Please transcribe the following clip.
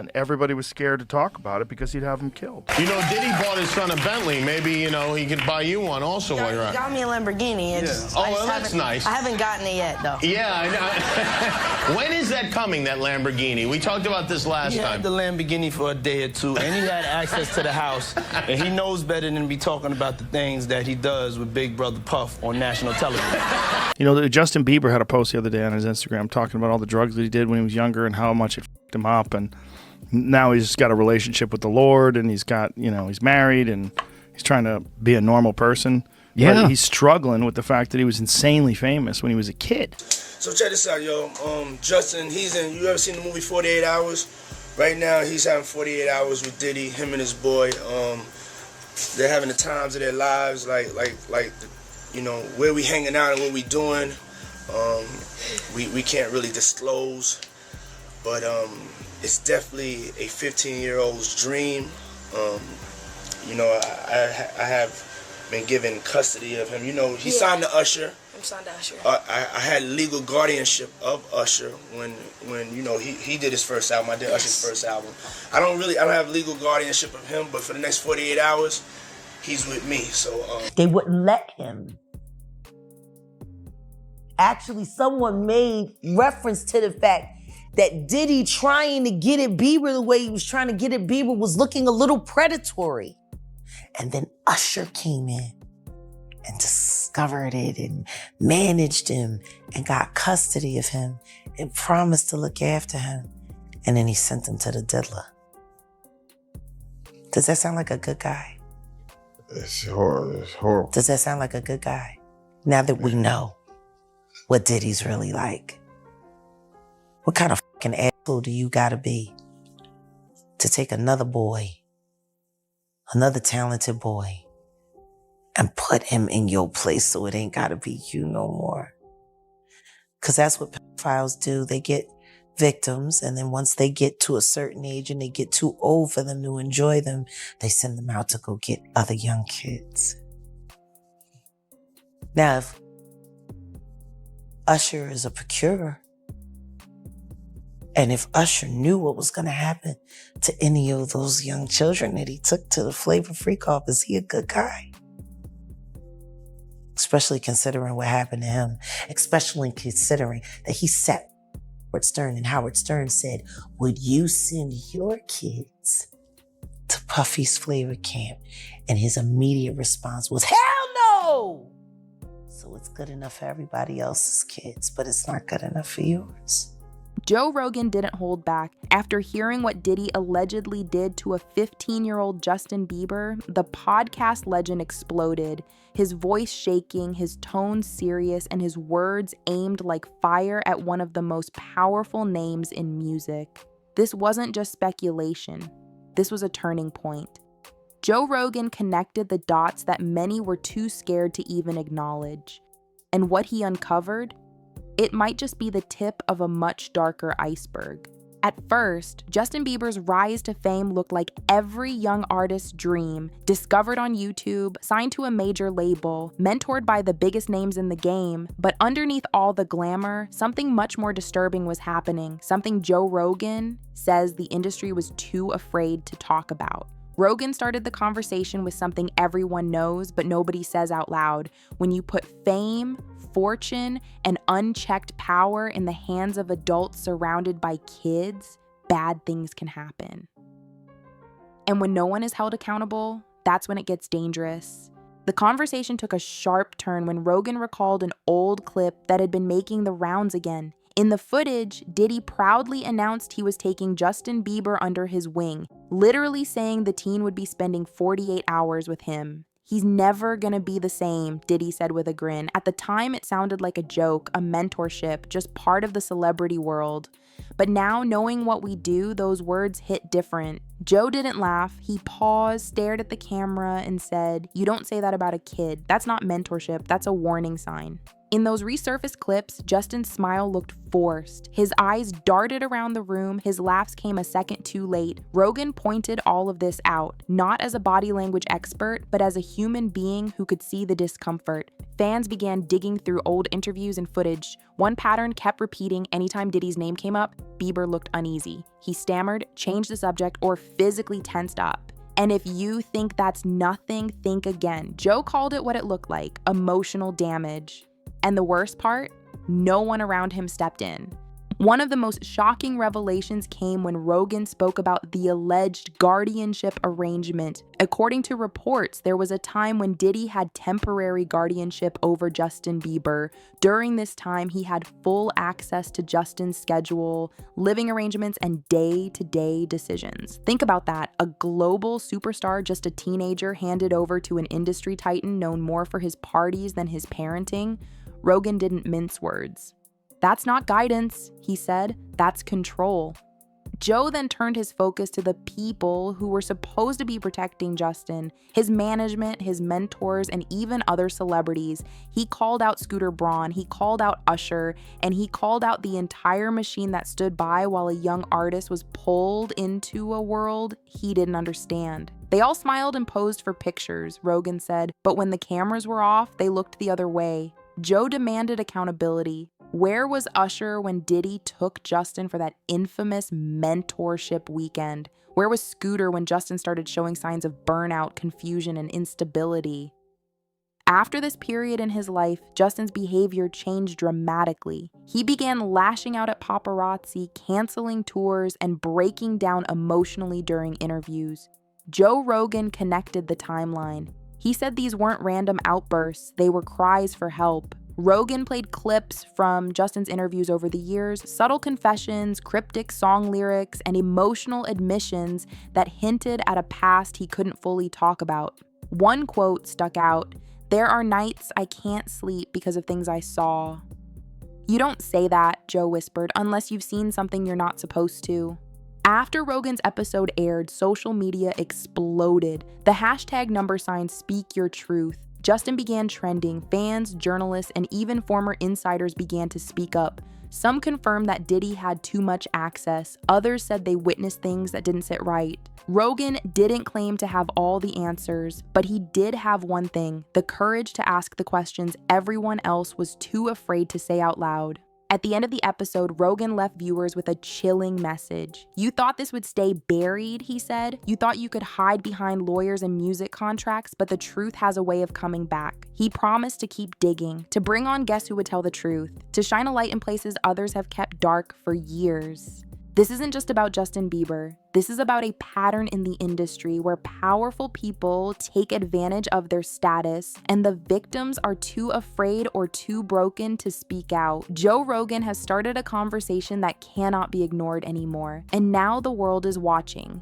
and everybody was scared to talk about it because he'd have him killed. You know, Diddy bought his son a Bentley. Maybe, you know, he could buy you one also while you're He out. got me a Lamborghini. Oh, well, that's nice. I haven't gotten it yet, though. Yeah, I know. When is that coming, that Lamborghini? We talked about this last He time. had the Lamborghini for a day or two, and he had access to the house, and he knows better than to be talking about the things that he does with Big Brother Puff on national television. You know, Justin Bieber had a post the other day on his Instagram talking about all the drugs that he did when he was younger and how much it f***ed him up. And now he's got a relationship with the Lord, and he's got, you know, he's married, and he's trying to be a normal person. Yeah. But he's struggling with the fact that he was insanely famous when he was a kid. So check this out, yo. Justin, you ever seen the movie 48 Hours? Right now, he's having 48 hours with Diddy, him and his boy. They're having the times of their lives, like, you know, where we hanging out and what we doing. We can't really disclose, but it's definitely a 15-year-old's dream. You know, I have been given custody of him. You know, he signed to Usher. I'm signed to Usher. I had legal guardianship of Usher when you know he did his first album. I did Usher's first album. I don't have legal guardianship of him, but for the next 48 hours, he's with me. So they wouldn't let him. Actually, someone made reference to the fact that Diddy trying to get at Bieber the way he was trying to get at Bieber was looking a little predatory. And then Usher came in and discovered it and managed him and got custody of him and promised to look after him. And then he sent him to the diddler. Does that sound like a good guy? It's horrible. Does that sound like a good guy? Now that we know what Diddy's really like, what kind of fucking asshole do you gotta be to take another boy, another talented boy, and put him in your place so it ain't gotta be you no more? Because that's what pedophiles do. They get victims, and then once they get to a certain age and they get too old for them to enjoy them, they send them out to go get other young kids. Now, if Usher is a procurer, and if Usher knew what was going to happen to any of those young children that he took to the Flavor Freak off, is he a good guy? Especially considering what happened to him, especially considering that he sat Howard Stern, and Howard Stern said, would you send your kids to Puffy's Flavor Camp? And his immediate response was, hell no! So it's good enough for everybody else's kids, but it's not good enough for yours. Joe Rogan didn't hold back. After hearing what Diddy allegedly did to a 15-year-old Justin Bieber, the podcast legend exploded, his voice shaking, his tone serious, and his words aimed like fire at one of the most powerful names in music. This wasn't just speculation. This was a turning point. Joe Rogan connected the dots that many were too scared to even acknowledge. And what he uncovered? It might just be the tip of a much darker iceberg. At first, Justin Bieber's rise to fame looked like every young artist's dream, discovered on YouTube, signed to a major label, mentored by the biggest names in the game. But underneath all the glamour, something much more disturbing was happening, something Joe Rogan says the industry was too afraid to talk about. Rogan started the conversation with something everyone knows, but nobody says out loud. When you put fame, fortune, and unchecked power in the hands of adults surrounded by kids, bad things can happen. And when no one is held accountable, that's when it gets dangerous. The conversation took a sharp turn when Rogan recalled an old clip that had been making the rounds again. In the footage, Diddy proudly announced he was taking Justin Bieber under his wing, literally saying the teen would be spending 48 hours with him. He's never gonna be the same, Diddy said with a grin. At the time, it sounded like a joke, a mentorship, just part of the celebrity world. But now, knowing what we do, those words hit different. Joe didn't laugh. He paused, stared at the camera, and said, "You don't say that about a kid. That's not mentorship. That's a warning sign." In those resurfaced clips, Justin's smile looked forced. His eyes darted around the room, his laughs came a second too late. Rogan pointed all of this out, not as a body language expert, but as a human being who could see the discomfort. Fans began digging through old interviews and footage. One pattern kept repeating anytime Diddy's name came up. Bieber looked uneasy. He stammered, changed the subject, or physically tensed up. And if you think that's nothing, think again. Joe called it what it looked like, emotional damage. And the worst part, no one around him stepped in. One of the most shocking revelations came when Rogan spoke about the alleged guardianship arrangement. According to reports, there was a time when Diddy had temporary guardianship over Justin Bieber. During this time, he had full access to Justin's schedule, living arrangements, and day-to-day decisions. Think about that. A global superstar, just a teenager, handed over to an industry titan known more for his parties than his parenting. Rogan didn't mince words. "That's not guidance," he said. "That's control." Joe then turned his focus to the people who were supposed to be protecting Justin, his management, his mentors, and even other celebrities. He called out Scooter Braun, he called out Usher, and he called out the entire machine that stood by while a young artist was pulled into a world he didn't understand. They all smiled and posed for pictures, Rogan said, but when the cameras were off, they looked the other way. Joe demanded accountability. Where was Usher when Diddy took Justin for that infamous mentorship weekend? Where was Scooter when Justin started showing signs of burnout, confusion, and instability? After this period in his life, Justin's behavior changed dramatically. He began lashing out at paparazzi, canceling tours, and breaking down emotionally during interviews. Joe Rogan connected the timeline. He said these weren't random outbursts, they were cries for help. Rogan played clips from Justin's interviews over the years, subtle confessions, cryptic song lyrics, and emotional admissions that hinted at a past he couldn't fully talk about. One quote stuck out, "There are nights I can't sleep because of things I saw." "You don't say that," Joe whispered, "unless you've seen something you're not supposed to." After Rogan's episode aired, social media exploded. The hashtag #SpeakYourTruth. Justin began trending. Fans, journalists, and even former insiders began to speak up. Some confirmed that Diddy had too much access. Others said they witnessed things that didn't sit right. Rogan didn't claim to have all the answers, but he did have one thing: the courage to ask the questions everyone else was too afraid to say out loud. At the end of the episode, Rogan left viewers with a chilling message. "You thought this would stay buried," he said. "You thought you could hide behind lawyers and music contracts, but the truth has a way of coming back." He promised to keep digging, to bring on guests who would tell the truth, to shine a light in places others have kept dark for years. This isn't just about Justin Bieber. This is about a pattern in the industry where powerful people take advantage of their status and the victims are too afraid or too broken to speak out. Joe Rogan has started a conversation that cannot be ignored anymore, and now the world is watching.